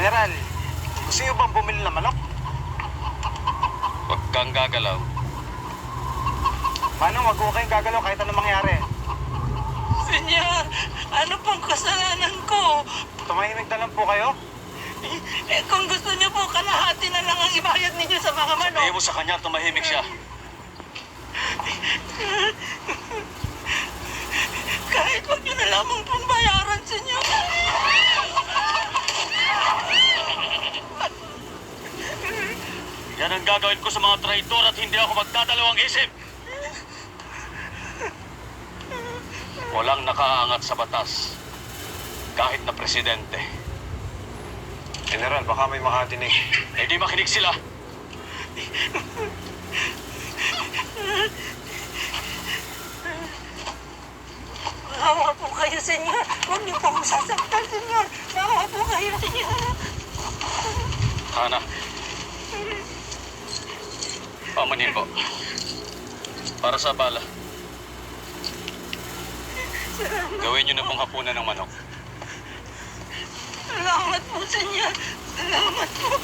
General, gusto niyo bang bumili ng manok? Huwag kang gagalaw. Manong, wag ko kayong gagalaw kahit anong mangyari. Senyor, ano pong kasalanan ko? Tumahimik na lang po kayo. Kung gusto niyo po, kalahati na lang ang ibayad ninyo sa mga manok. Sabihin mo sa kanya, tumahimik siya. Kahit wag niyo na lamang pong bayaran, senyor. Yan ang gagawin ko sa mga traitor at hindi ako magdadalawang isip. Walang nakaangat sa batas. Kahit na presidente. General, baka may makatinig. Eh di makinig sila. Maawa po kayo, senyor. Huwag niyo po akong sasaktan, senyor. Maawa po kayo, senyor. Hana. Pamanin po. Para sa bala. Gawin niyo na pong hapunan ng manok. Salamat po, senyor. Salamat po.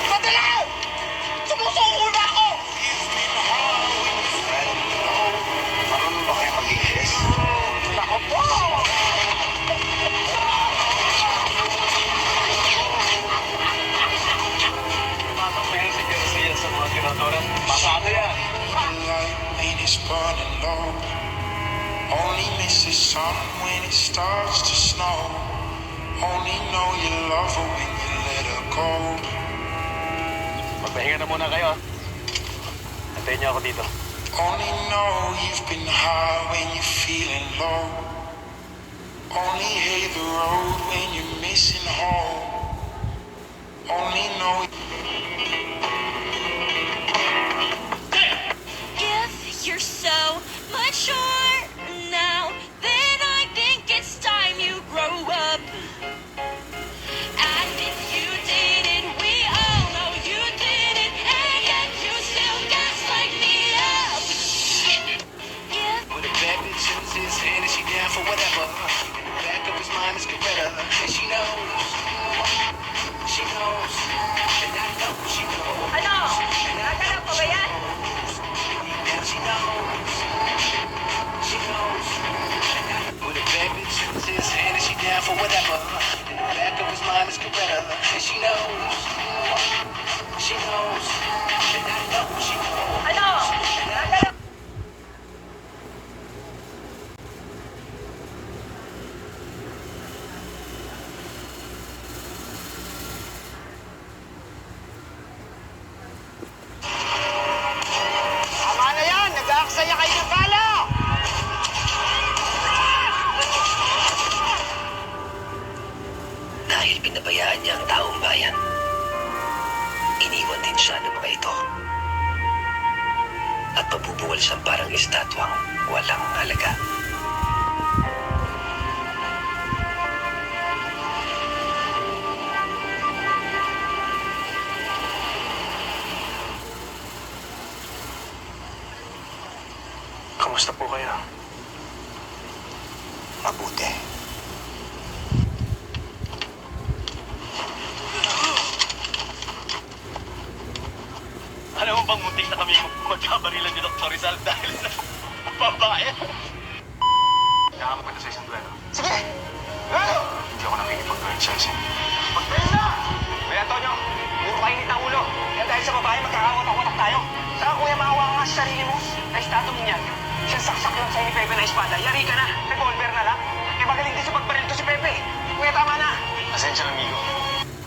Madalaw! Sumusuko na ako! Marunong ba kayo mag-English? Nako po! Matakmahin si Garcia sa mga tinadora. Pasado yan. Light when it's burning low. Only miss the sun when it starts to snow. Only know you love her when you let her go. Magpahinga na muna kayo. Antayin niyo ako dito. Only know you've been high when you're feeling low. Only hate the road when you're missing home. Only know. If you're so mature now, then I think it's time you grow up. And if you didn't, we all know you didn't, and yet you still gaslight me up. If But the bad bitch shoots his hand and she down for whatever. In the back of his mind is Coretta, and she knows. She knows. And I know she knows. ano? Nagagalaw pa ba yan? Deep down she knows. She knows. But the bad bitch shoots his hand and she down for whatever. In the back of his mind is Coretta, and she knows. She knows. And I know she knows. Ano? Nagagalaw. Tama na yan! Nag-aaksaya kayo ng bala! Dahil pinabayaan niya ang taong bayan, iniwan din siya ng mga ito. At mabubuwal siyang parang estatwang walang halaga. Kamusta po kayo? Mabuti. Alam mo bang muntik na kami magkabarilan ni Dr. Rizal dahil sa babae? Nakama ka na sa isang duelo. Sige! Lalo! Hindi ako nakikipag-duel sa isin. Magpahil na! Kuya Antonio, puro kainit ng ulo. Kaya dahil sa babae, magkakawatak-watak tayo. Saka kuya, maawa ka nga sa sarili mo. Ay, estado mo niyan. Siyang saksak lang sa'yo ni Pepe na espada. Yari ka na. Revolver na lang. Kaya magaling din sa pagbaril to si Pepe. Kuya, tama na. Pasensya na, amigo.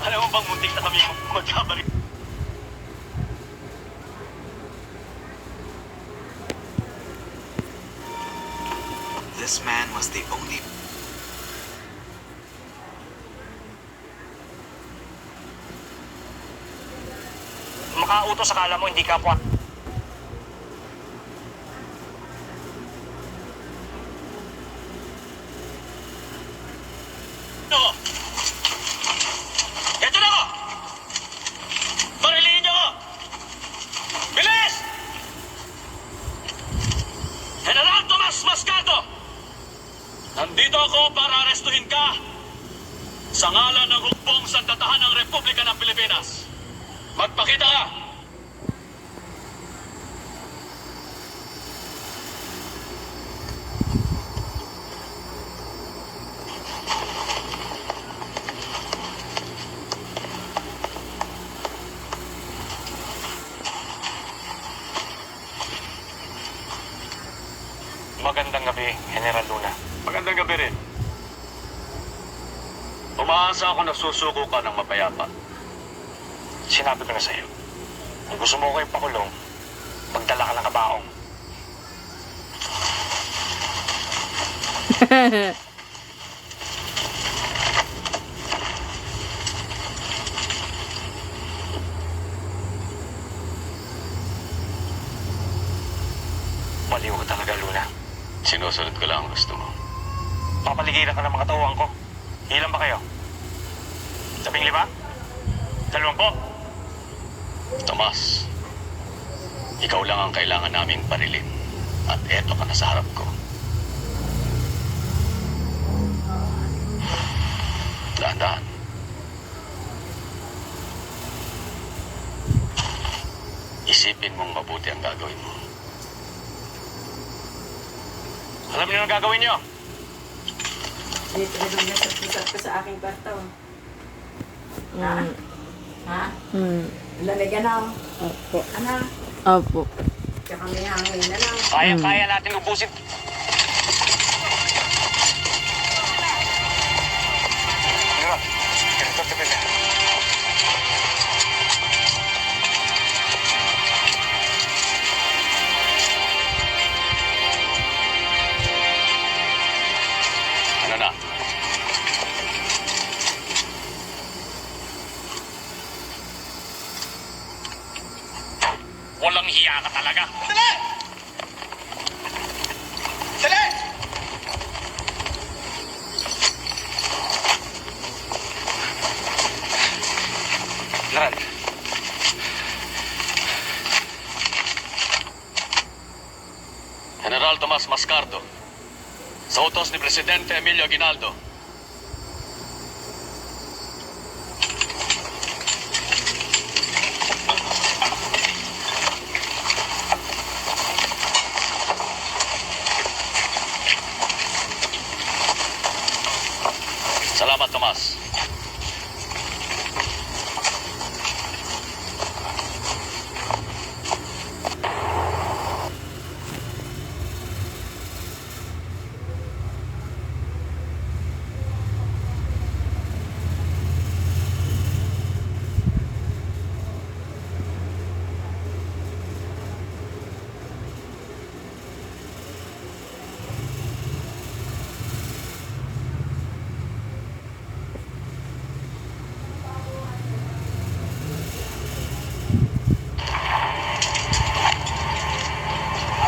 Alam mo bang muntik na kami magkabarilan? This man was the only Makautos, akala mo hindi kapwa. Ako! Ito na ako! Barilin niyo ako! Bilis! Umaasa ako na susuko ka ng mapayapa. Sinabi ko na sa'yo. Kung gusto mo ko ipakulong, magdala ka ng kabaong. Baliw ka talaga, Luna. Sinusunod ko lang ang gusto mo. Papaligiran ka ng mga tauhan ko. Ilan ba kayo? 15? 20? Tomas, ikaw lang ang kailangan naming parilin. At eto ka na sa harap ko. Dahan-dahan. Isipin mong mabuti ang gagawin mo. Alam niyo ang gagawin niyo? Dito na lang nagsasagot ko sa aking kwarto. Ha? Ha? Lamig na. Opo. Ano? Opo. Tsaka may hangin na lang. Kaya natin ubusin. Mira, ganito sa pila. Ano na? Walang hiya ka talaga. Dali! Dali! Laran, General Tomas Mascardo, sa utos ni Presidente Emilio Aguinaldo, salamat, Tomas.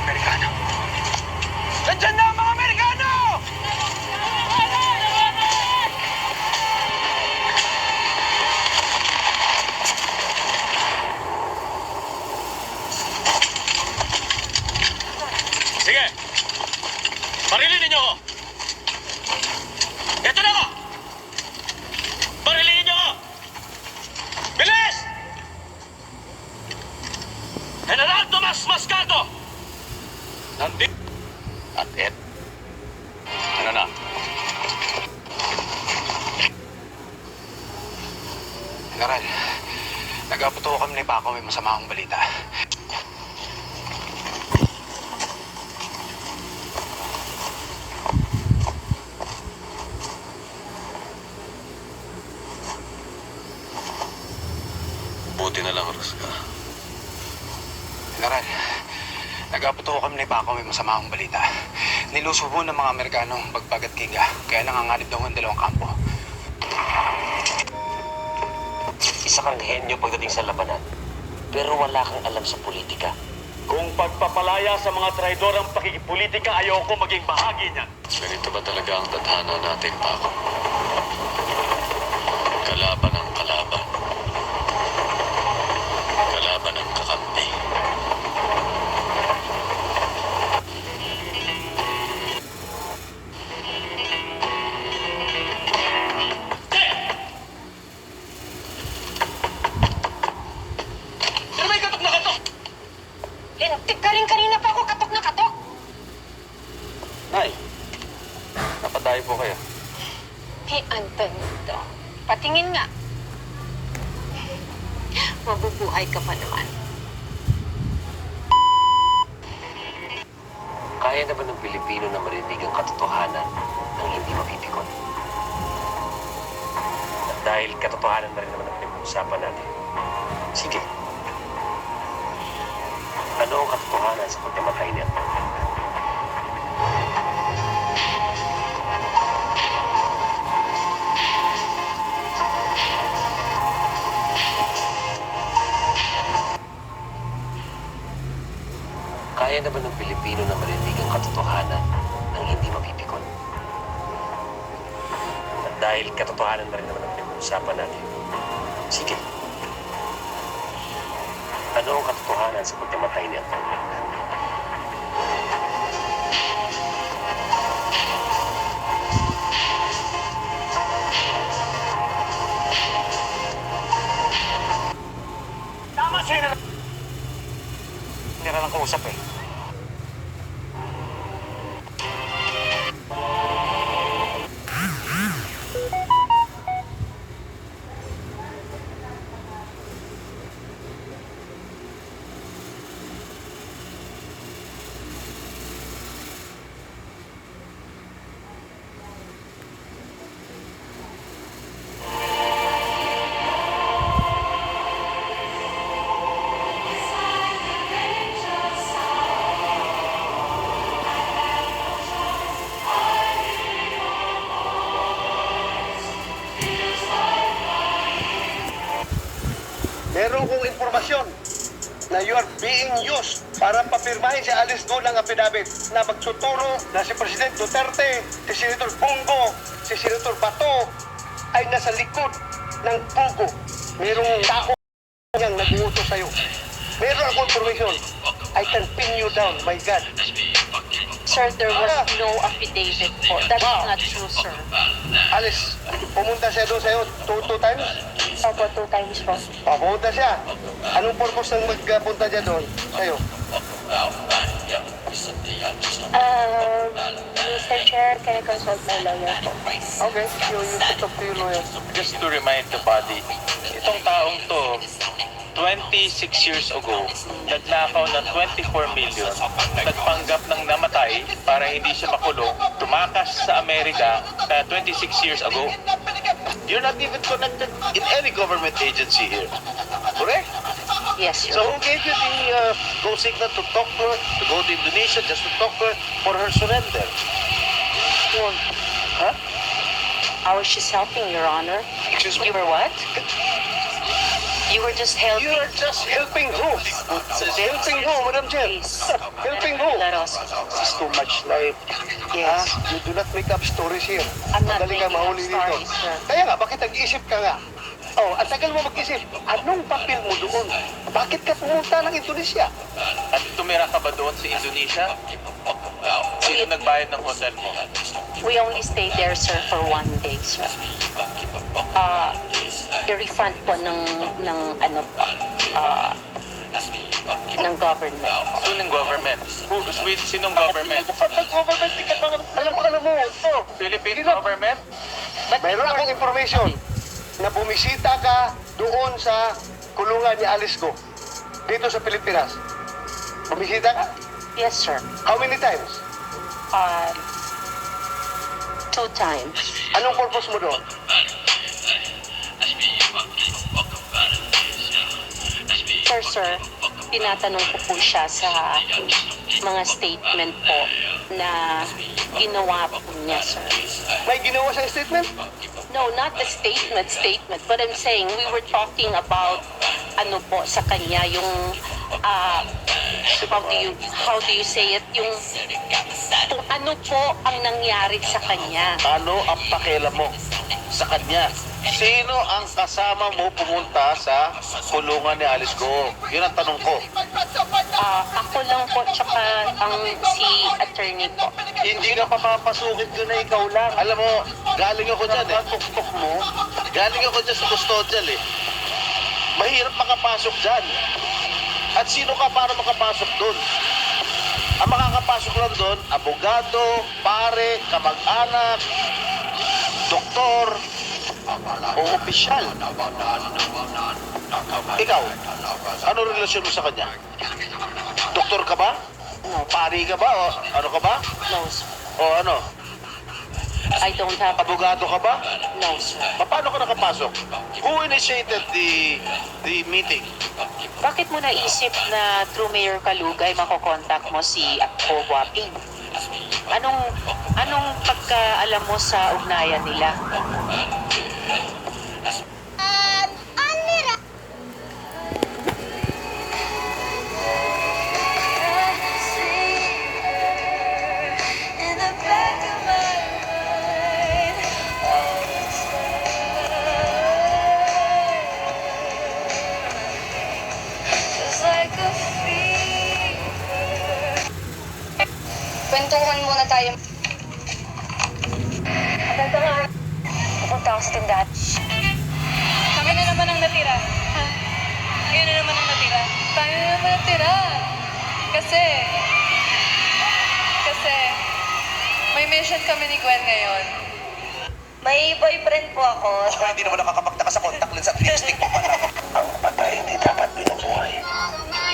Amerikano. Nandiyan na ang mga Amerikano! Sige! Barilin ninyo ako! Ito na ako! Barilin ninyo ako! Bilis! General Tomas Mascardo! Nandito! At ano na? General, nagaputo kami ni Paco, may masama akong balita. Buti na lang, Rosca. General, nagaputo kami ni Paco, may masama akong balita. Nilusubo ng mga Amerikano ang Bagbag at Kiga, kaya nanganganib daw ang dalawang kampo. Isa kang henyo pagdating sa labanan, pero wala kang alam sa politika. Kung pagpapalaya sa mga traidorang pakikipolitika, ayoko maging bahagi niyan. Ganito ba talaga ang tadhana natin, Paco? Kalaban ang kalaban. Kalaban ang kakampi. Sino may katok na katok? Lintik ka rin kanina pa ako katok na katok. Nay, napadayo po kayo. Hey, Antonito. Patingin nga. Mabubuhay ka pa naman. Kaya na ba ng Pilipino na marinig ang katotohanan ng hindi mapipikon? Dahil katotohanan na rin naman ang pinag-uusapan natin. Sige. Ano ang katotohanan sa pagkamatay niya? Kaya na ba ng Pilipino na marinig ang katotohanan ng hindi mapipikon? At dahil katotohanan na rin naman ang pinag-uusapan natin. Sige. Ano ang katotohanan sa pagkamatay niya? Tama sa'yo na... Tira lang kausap eh. Meron kong informasyon na you are being used para papirmahin si Alice Go ng affidavit na magsuturo na si President Duterte, si Senator Bongo, si Senator Bato ay nasa likod ng Pugo. Merong tao niyang nag-uutos sa'yo. Meron akong information. I can pin you down, my God. Sir, there was no affidavit po. That's not true, sir. Alice, pumunta siya doon sa'yo two times? Opo, 2 times po. Pumunta siya. Anong purpose ng magpunta niya doon sa'yo? Mr. Chair, can I consult my lawyer po? Okay, you talk to your lawyer. Just to remind the body, itong taong to, 26 years ago, nagnakaw ng 24 million, nagpanggap ng namatay para hindi siya makulong, tumakas sa Amerika 26 years ago. You're not even connected in any government agency here. Correct? Yes, So sir. who gave you the go signal to talk to her, to go to Indonesia just to talk to her for her surrender? Well, Huh? I was just helping, Your Honor. Excuse me? You were what? You were just helping. You are just helping who? Helping who, Madam Chair? Please. Helping who? Let us. It's too much life. Yes. You do not make up stories here. I'm not Madali ka making up mahuli dito. stories, sir. Kaya nga, bakit nag-isip ka nga? Oh, ang tagal mo mag-isip. Anong papel mo doon? Bakit ka pumunta ng Indonesia? At tumira ka ba doon sa Indonesia? Sino nagbayad ng hotel mo? We only stayed there, sir, for 1 day, sir. I-refund po ng ano po, ng government. Sinong government? Sinong government? Government, alam mo, ito. Philippine government? Mayroon akong information na bumisita ka doon sa kulungan ni Alice Go dito sa Pilipinas. Bumisita ka? Yes, sir. How many times? 2 times. Anong purpose mo doon? Sir, tinatanong ko po siya sa mga statement po na ginawa po niya, sir. May ginawa siyang statement? No, not the statement, but I'm saying we were talking about ano po sa kanya yung how do you say it, yung kung ano po ang nangyari sa kanya. Ano ang pakialam mo sa kanya? Sino ang kasama mo pumunta sa kulungan ni Alice Go? Yun ang tanong ko. Ako lang po, tsaka ang si attorney po. Hindi ka papapasukin ko na ikaw lang. Alam mo, galing ako dyan eh. Tuktok mo. Galing ako dyan sa custodial eh. Mahirap makapasok dyan. At sino ka para makapasok doon? Ang makakapasok lang doon, abogado, pare, kamag-anak, doktor, o opisyal. Ikaw, ano relasyon mo sa kanya? Doktor ka ba? No. Pari ka ba? O ano ka ba? No, sir. O ano? I don't have... Abogado ka ba? No, sir. Paano ka nakapasok? Who initiated the meeting? Bakit mo naisip na through Mayor Kalugay makokontak mo si Ako Waping? Anong pagkaalam mo sa ugnayan nila? In the back of my mind, just like a fever. Kwentuhan muna tayo. Maganda nga. Pupunta ako sa tindahan. Kami na naman ang natira. Ha? Kayo na naman ang natira. Tayo na naman natira. Kasi, may mission kami ni Gwen ngayon. May boyfriend po ako. Baka hindi naman nakakapagtaka sa contact lens at lipstick mo pala. Ang patay hindi dapat binubuhay.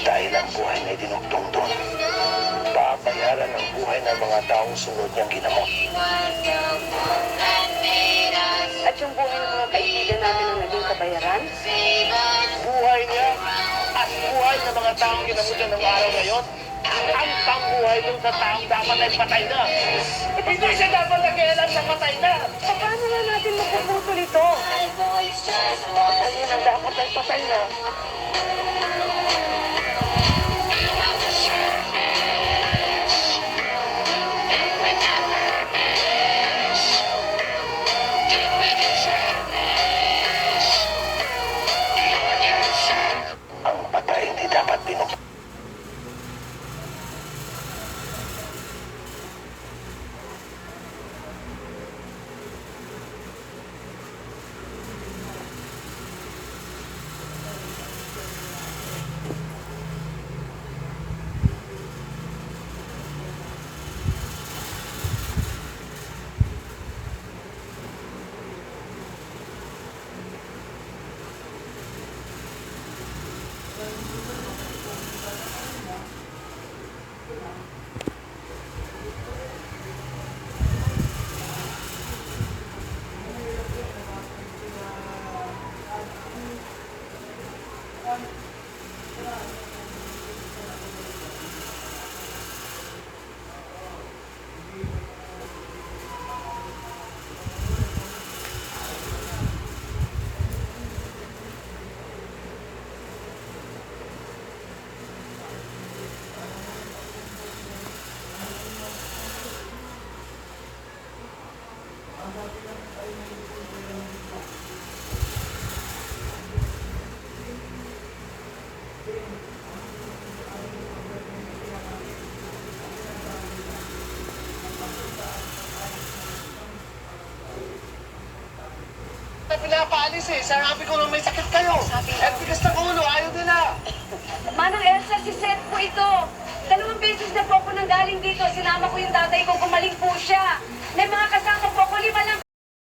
Dahil ang buhay na dinugtong doon. Babayaran ang buhay ng mga taong sunod niyang ginamot. At yung buhay ng mga kaibigan namin ang naging kabayaran. Buhay niya at buhay ng mga taong ginamot niya ng araw ngayon. Ang pangbuhay dun sa taong dapat ay patay na. Hindi siya dapat nag-ialam sa patay na. Paano na natin mapuputol ito? Ayun ang dapat ay patay na. Ang patay hindi dapat binubuhay. Pinapaalis eh. Sabi ko nung may sakit kayo. At bigas ng ulo, ayaw nila. Manang Elsa, si Seth po ito. 2 beses na po ako nang galing dito. Sinama ko yung tatay ko, gumaling po siya. May mga kasama po ako, 5 lang